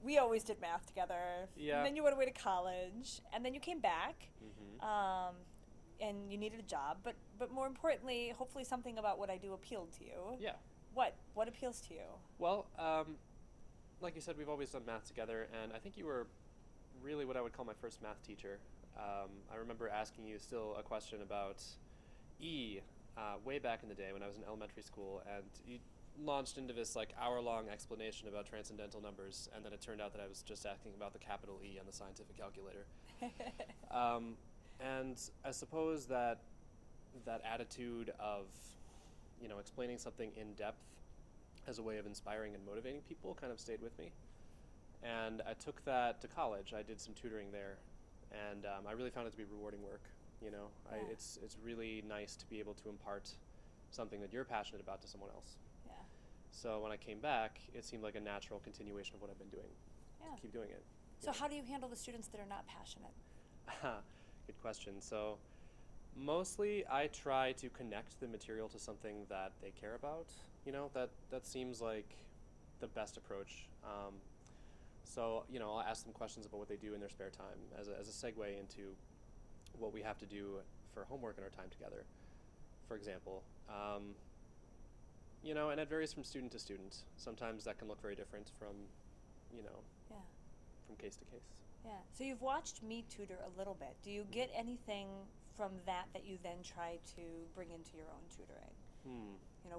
we always did math together. Yeah. And then you went away to college, and then you came back, and you needed a job. But more importantly, hopefully something about what I do appealed to you. Yeah. What appeals to you? Well, like you said, we've always done math together, and I think you were really what I would call my first math teacher. I remember asking you still a question about E way back in the day when I was in elementary school, and you launched into this like hour-long explanation about transcendental numbers, and then it turned out that I was just asking about the capital E on the scientific calculator. And I suppose that that attitude of, explaining something in depth as a way of inspiring and motivating people kind of stayed with me. And I took that to college. I did some tutoring there, and I really found it to be rewarding work. It's really nice to be able to impart something that you're passionate about to someone else. Yeah. So when I came back, it seemed like a natural continuation of what I've been doing. Yeah. To keep doing it. So how do you handle the students that are not passionate? Good question. So mostly I try to connect the material to something that they care about. That seems like the best approach. So I'll ask them questions about what they do in their spare time as a segue into what we have to do for homework in our time together, for example. And it varies from student to student. Sometimes that can look very different from, Yeah. from case to case. Yeah. So you've watched me tutor a little bit. Do you get anything from that you then try to bring into your own tutoring?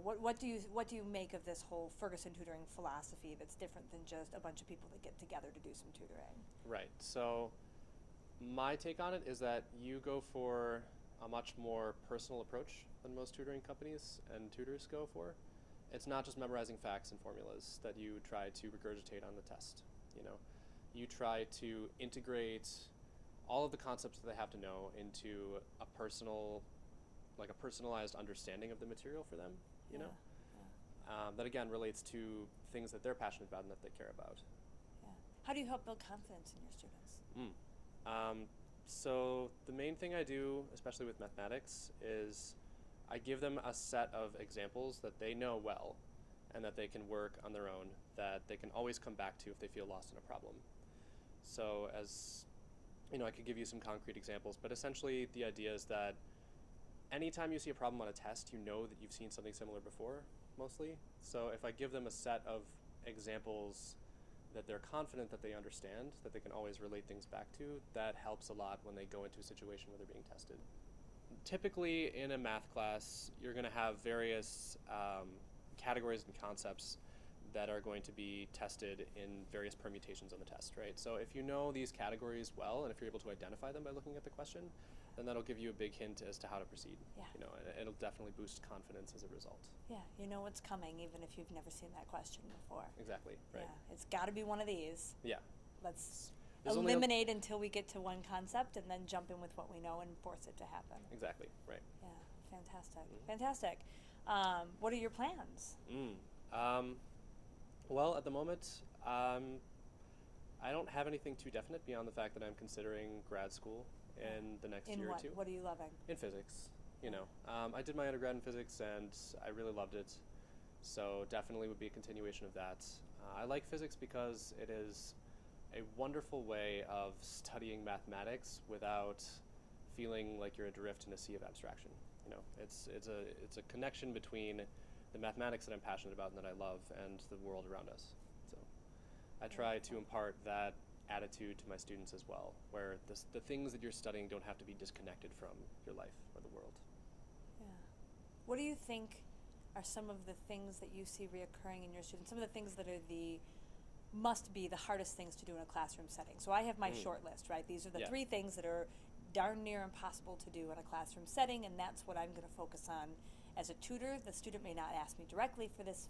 What do you make of this whole Ferguson tutoring philosophy that's different than just a bunch of people that get together to do some tutoring? Right. So my take on it is that you go for a much more personal approach than most tutoring companies and tutors go for. It's not just memorizing facts and formulas that you try to regurgitate on the test. You try to integrate all of the concepts that they have to know into a personalized understanding of the material for them. That again relates to things that they're passionate about and that they care about. Yeah. How do you help build confidence in your students? So the main thing I do, especially with mathematics, is I give them a set of examples that they know well and that they can work on their own, that they can always come back to if they feel lost in a problem. So as I could give you some concrete examples, but essentially the idea is that anytime you see a problem on a test, you know that you've seen something similar before, mostly. So if I give them a set of examples that they're confident that they understand, that they can always relate things back to, that helps a lot when they go into a situation where they're being tested. Typically in a math class, you're going to have various categories and concepts that are going to be tested in various permutations on the test, right? So if you know these categories well, and if you're able to identify them by looking at the question, then that'll give you a big hint as to how to proceed. Yeah. It'll definitely boost confidence as a result. Yeah, you know what's coming even if you've never seen that question before. Exactly, right. Yeah, it's got to be one of these. Yeah. Let's There's eliminate until we get to one concept and then jump in with what we know and force it to happen. Exactly, right. Yeah, fantastic. Fantastic. What are your plans? Well, at the moment, I don't have anything too definite beyond the fact that I'm considering grad school in the next year or two. What are you loving? In physics. I did my undergrad in physics and I really loved it. So definitely would be a continuation of that. I like physics because it is a wonderful way of studying mathematics without feeling like you're adrift in a sea of abstraction. It's a connection between the mathematics that I'm passionate about and that I love and the world around us. So I try to impart that attitude to my students as well, where the things that you're studying don't have to be disconnected from your life or the world. Yeah. What do you think are some of the things that you see reoccurring in your students, some of the things that are must be the hardest things to do in a classroom setting? So I have my short list, right? These are the 3 things that are darn near impossible to do in a classroom setting, and that's what I'm going to focus on as a tutor. The student may not ask me directly for this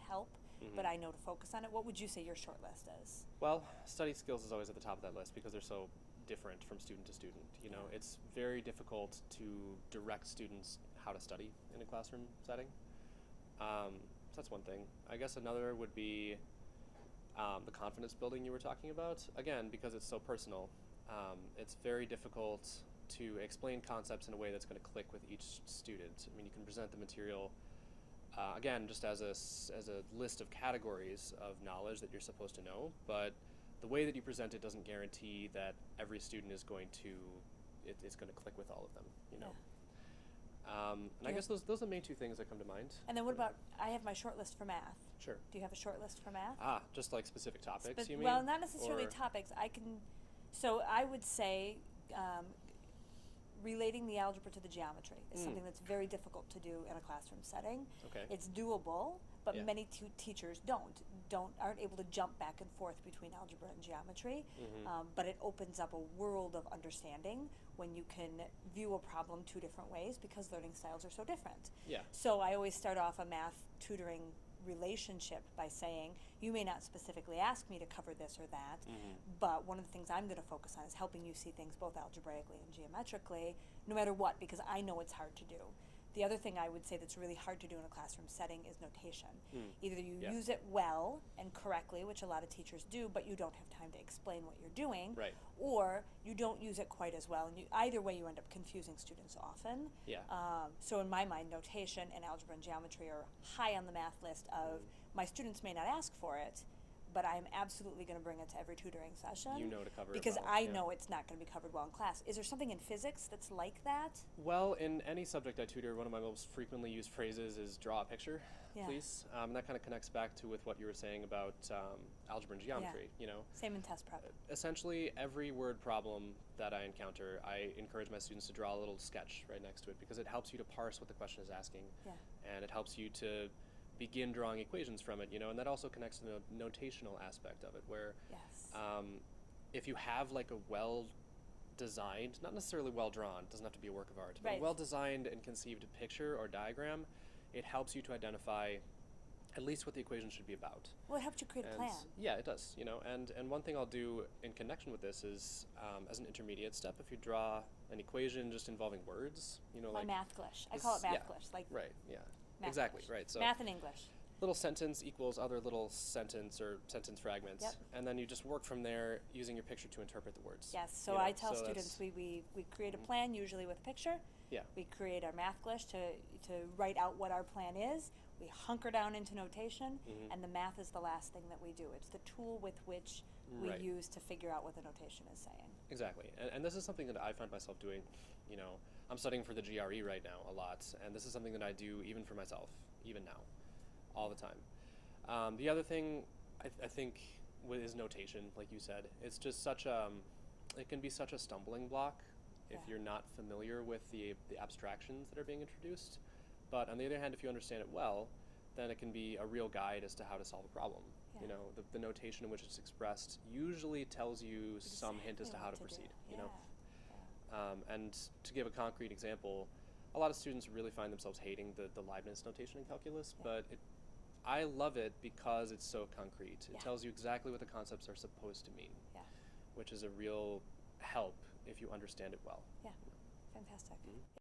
help, but I know to focus on it. What would you say your short list is? Well, study skills is always at the top of that list because they're so different from student to student. It's very difficult to direct students how to study in a classroom setting. So that's one thing. I guess another would be the confidence building you were talking about. Again, because it's so personal, it's very difficult to explain concepts in a way that's going to click with each student. I mean, you can present the material, again, just as a list of categories of knowledge that you're supposed to know, but the way that you present it doesn't guarantee that every student is going to, it's going to click with all of them, you know. And I guess those are the main two things that come to mind. And then what about, I have my short list for math. Sure. Do you have a short list for math? Just like specific topics, you mean? Well, not necessarily Or- topics. So I would say relating the algebra to the geometry is something that's very difficult to do in a classroom setting. Okay. It's doable, but Yeah. many teachers aren't able to jump back and forth between algebra and geometry. But it opens up a world of understanding when you can view a problem two different ways because learning styles are so different. Yeah. So I always start off a math tutoring relationship by saying, you may not specifically ask me to cover this or that, but one of the things I'm going to focus on is helping you see things both algebraically and geometrically, no matter what, because I know it's hard to do. The other thing I would say that's really hard to do in a classroom setting is notation. Either you use it well and correctly, which a lot of teachers do, but you don't have time to explain what you're doing, Right. or you don't use it quite as well, and either way you end up confusing students often. Yeah. So in my mind, notation and algebra and geometry are high on the math list of my students may not ask for it, but I'm absolutely going to bring it to every tutoring session. You know to cover it because well, I yeah. know it's not going to be covered well in class. Is there something in physics that's like that? Well, in any subject I tutor, one of my most frequently used phrases is draw a picture, Yeah. please. And that kind of connects back to with what you were saying about algebra and geometry, you know. Same in test prep. Essentially, every word problem that I encounter, I encourage my students to draw a little sketch right next to it because it helps you to parse what the question is asking. Yeah. And it helps you to begin drawing equations from it, you know, and that also connects to the notational aspect of it, where Yes. if you have like a well-designed, not necessarily well-drawn, doesn't have to be a work of art, but Right. a well-designed and conceived picture or diagram, it helps you to identify at least what the equation should be about. Well, it helps you create a plan. Yeah, it does, you know, and one thing I'll do in connection with this is, as an intermediate step, if you draw an equation just involving words, you know, My like... math glish. I call it math yeah, glish. Like Right, yeah. math Exactly, glish. right. So Math and English. little sentence equals other little sentence or sentence fragments. Yep. And then you just work from there using your picture to interpret the words. Yes, so you know, I tell so students that's- we create a plan, usually with a picture. Yeah. We create our math glish to write out what our plan is. We hunker down into notation, and the math is the last thing that we do. It's the tool with which we Right. use to figure out what the notation is saying. Exactly. And this is something that I find myself doing, you know, I'm studying for the GRE right now a lot, and this is something that I do even for myself, even now, all the time. The other thing I think is notation, like you said. It's just such it can be such a stumbling block if Yeah. you're not familiar with the abstractions that are being introduced. But on the other hand, if you understand it well, then it can be a real guide as to how to solve a problem. Yeah. You know, the notation in which it's expressed usually tells you some hint as to Exactly how what to proceed, do. you Yeah. know. Yeah. And to give a concrete example, a lot of students really find themselves hating the Leibniz notation in calculus, Yeah. but I love it because it's so concrete. It Yeah. tells you exactly what the concepts are supposed to mean, Yeah. which is a real help if you understand it well. Yeah. Fantastic. Mhm.